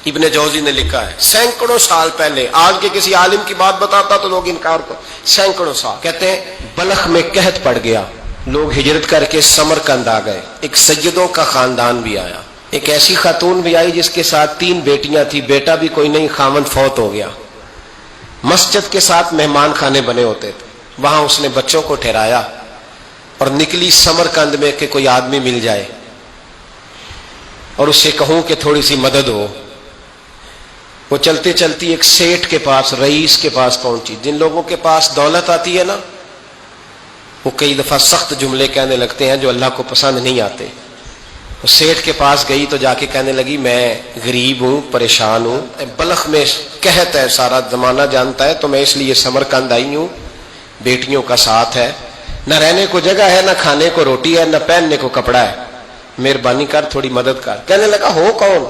ابن جوزی نے لکھا ہے سینکڑوں سال پہلے، آج کے کسی عالم کی بات بتاتا تو لوگ انکار کو، سینکڑوں سال کہتے ہیں بلخ میں قحط پڑ گیا، لوگ ہجرت کر کے سمرقند آ گئے، ایک سیدوں کا خاندان بھی آیا، ایک ایسی خاتون بھی آئی جس کے ساتھ 3 بیٹیاں تھی، بیٹا بھی کوئی نہیں، خاوند فوت ہو گیا، مسجد کے ساتھ مہمان خانے بنے ہوتے تھے، وہاں اس نے بچوں کو ٹھہرایا اور نکلی سمرقند میں کہ کوئی آدمی مل جائے اور اس سے کہوں کہ تھوڑی سی مدد ہو۔ وہ چلتے چلتی ایک سیٹھ کے پاس، رئیس کے پاس پہنچی۔ جن لوگوں کے پاس دولت آتی ہے نا، وہ کئی دفعہ سخت جملے کہنے لگتے ہیں جو اللہ کو پسند نہیں آتے۔ وہ سیٹھ کے پاس گئی تو جا کے کہنے لگی میں غریب ہوں، پریشان ہوں، بلخ میں قحط ہے، سارا زمانہ جانتا ہے، تو میں اس لیے سمرقند آئی ہوں، بیٹیوں کا ساتھ ہے، نہ رہنے کو جگہ ہے، نہ کھانے کو روٹی ہے، نہ پہننے کو کپڑا ہے، مہربانی کر تھوڑی مدد کر۔ کہنے لگا ہو کون؟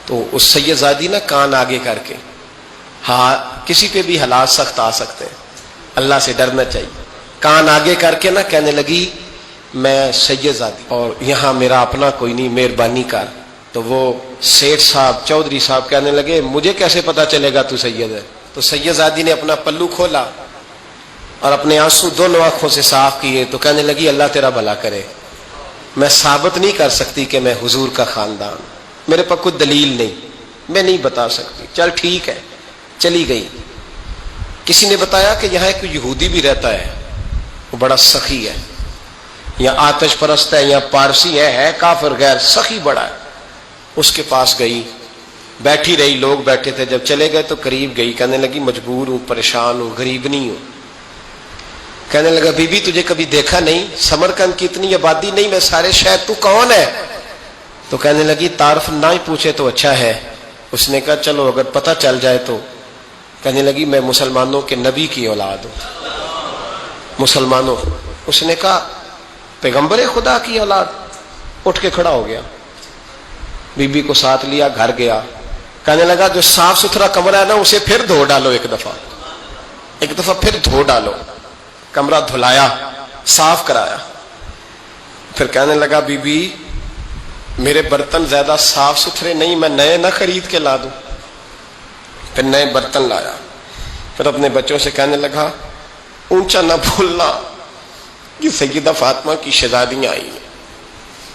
تو اس سید زادی نا کان آگے کر کے، ہاں کسی پہ بھی حالات سخت آ سکتے ہیں، اللہ سے ڈرنا چاہیے، کان آگے کر کے نا کہنے لگی میں سید زادی اور یہاں میرا اپنا کوئی نہیں، مہربانی کر۔ تو وہ سیٹھ صاحب، چودھری صاحب کہنے لگے مجھے کیسے پتا چلے گا تو سید ہے؟ تو سید زادی نے اپنا پلو کھولا اور اپنے آنسو دونوں آنکھوں سے صاف کیے تو کہنے لگی اللہ تیرا بھلا کرے، میں ثابت نہیں کر سکتی کہ میں حضور کا خاندان، میرے پاس کوئی دلیل نہیں، میں نہیں بتا سکتی، چل ٹھیک ہے، چلی گئی۔ کسی نے بتایا کہ یہاں ایک یہودی بھی رہتا ہے، وہ بڑا سخی ہے، یا آتش پرست ہے، یا پارسی ہے کافر غیر، سخی بڑا ہے۔ اس کے پاس گئی، بیٹھی رہی، لوگ بیٹھے تھے، جب چلے گئے تو قریب گئی، کہنے لگی مجبور ہوں، پریشان ہوں، غریب نہیں ہوں۔ کہنے لگا بی بی تجھے کبھی دیکھا نہیں، سمرقند کی اتنی آبادی نہیں، میں سارے شہر، تو کون ہے؟ تو کہنے لگی تعارف نہ ہی پوچھے تو اچھا ہے۔ اس نے کہا چلو اگر پتہ چل جائے تو۔ کہنے لگی میں مسلمانوں کے نبی کی اولاد ہوں، مسلمانوں۔ اس نے کہا پیغمبر خدا کی اولاد؟ اٹھ کے کھڑا ہو گیا، بی بی کو ساتھ لیا، گھر گیا، کہنے لگا جو صاف ستھرا کمرہ ہے نا اسے پھر دھو ڈالو، ایک دفعہ پھر دھو ڈالو۔ کمرہ دھلایا، صاف کرایا، پھر کہنے لگا بی بی میرے برتن زیادہ صاف ستھرے نہیں، میں نئے نہ خرید کے لا دوں۔ پھر نئے برتن لایا، پھر اپنے بچوں سے کہنے لگا اونچا نہ بھولنا کہ سیدہ فاطمہ کی شہزادیاں آئی ہیں،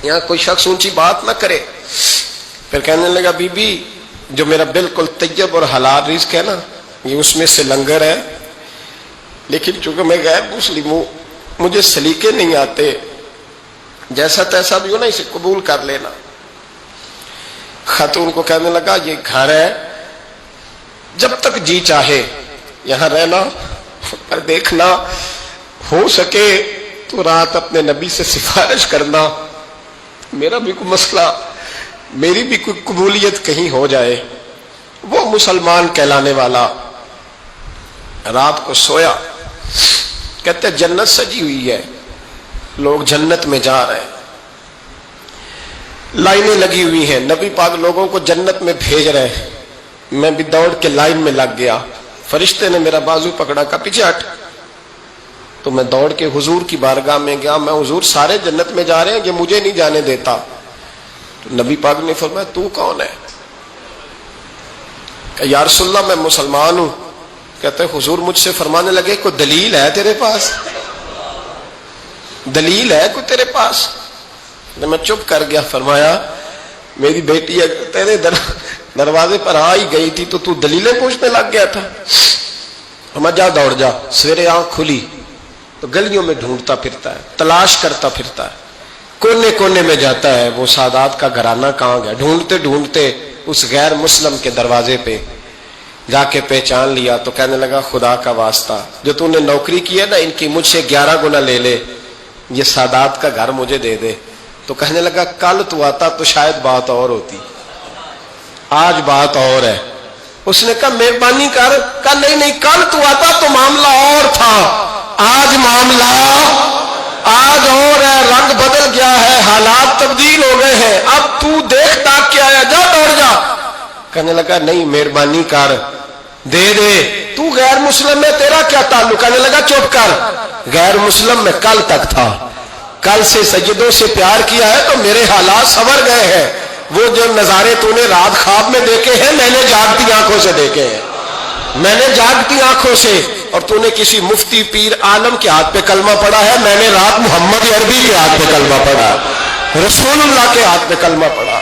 یہاں کوئی شخص اونچی بات نہ کرے۔ پھر کہنے لگا بی بی جو میرا بالکل طیب اور حلال رزق ہے نا، یہ اس میں سے لنگر ہے، لیکن چونکہ میں غیر مسلم ہوں، مجھے سلیقے نہیں آتے، جیسا تیسا بھی ہو نا اسے قبول کر لینا۔ خاتون کو کہنے لگا یہ گھر ہے، جب تک جی چاہے یہاں رہنا، پر دیکھنا ہو سکے تو رات اپنے نبی سے سفارش کرنا، میرا بھی کوئی مسئلہ، میری بھی کوئی قبولیت کہیں ہو جائے۔ وہ مسلمان کہلانے والا رات کو سویا، کہتے جنت سجی ہوئی ہے، لوگ جنت میں جا رہے ہیں، لائنیں لگی ہوئی ہیں، نبی پاک لوگوں کو جنت میں بھیج رہے ہیں، میں بھی دوڑ کے لائن میں لگ گیا، فرشتے نے میرا بازو پکڑا، کا پیچھے ہٹ، تو میں دوڑ کے حضور کی بارگاہ میں گیا، میں حضور سارے جنت میں جا رہے ہیں، یہ مجھے نہیں جانے دیتا۔ تو نبی پاک نے فرمایا تو کون ہے؟ کہ یا رسول اللہ میں مسلمان ہوں۔ کہتے حضور مجھ سے فرمانے لگے کوئی دلیل ہے تیرے پاس؟ دلیل ہے کوئی تیرے پاس؟ میں چپ کر گیا۔ فرمایا میری بیٹی تیرے دروازے پر آ ہی گئی تھی تو دلیلیں پوچھنے لگ گیا تھا۔ فرمایا جا دوڑ جا۔ سویرے آنکھ کھلی تو گلیوں میں ڈھونڈتا پھرتا ہے، تلاش کرتا پھرتا ہے، کونے کونے میں جاتا ہے وہ سادات کا گھرانہ کہاں گیا، ڈھونڈتے ڈھونڈتے اس غیر مسلم کے دروازے پہ جا کے پہچان لیا۔ تو کہنے لگا خدا کا واسطہ جو تو نے نوکری کی ہے نا ان کی مجھ سے 11 گنا لے لے، یہ سادات کا گھر مجھے دے دے۔ تو کہنے لگا کل تو آتا تو شاید بات اور ہوتی، آج بات اور ہے۔ اس نے کہا مہربانی کر۔ کہا نہیں کل تو آتا تو معاملہ اور تھا، آج معاملہ آج اور ہے، رنگ بدل گیا ہے، حالات تبدیل ہو گئے ہیں، اب تو دیکھ تاک کے آیا، جا دوڑ جا۔ کہنے لگا نہیں مہربانی کر دے دے، تو غیر مسلم میں تیرا کیا تعلق؟ کہنے لگا چپ کر، غیر مسلم میں کل تک تھا، کل سے سجدوں سے پیار کیا ہے تو میرے حالات سنور گئے ہیں، وہ جو نظارے تو نے رات خواب میں دیکھے ہیں میں نے جاگتی آنکھوں سے دیکھے ہیں، میں نے جاگتی آنکھوں سے. اور تو نے کسی مفتی پیر عالم کے ہاتھ پہ کلمہ پڑھا ہے، میں نے رات محمد عربی کے ہاتھ پہ کلمہ پڑھا، رسول اللہ کے ہاتھ پہ کلمہ پڑھا.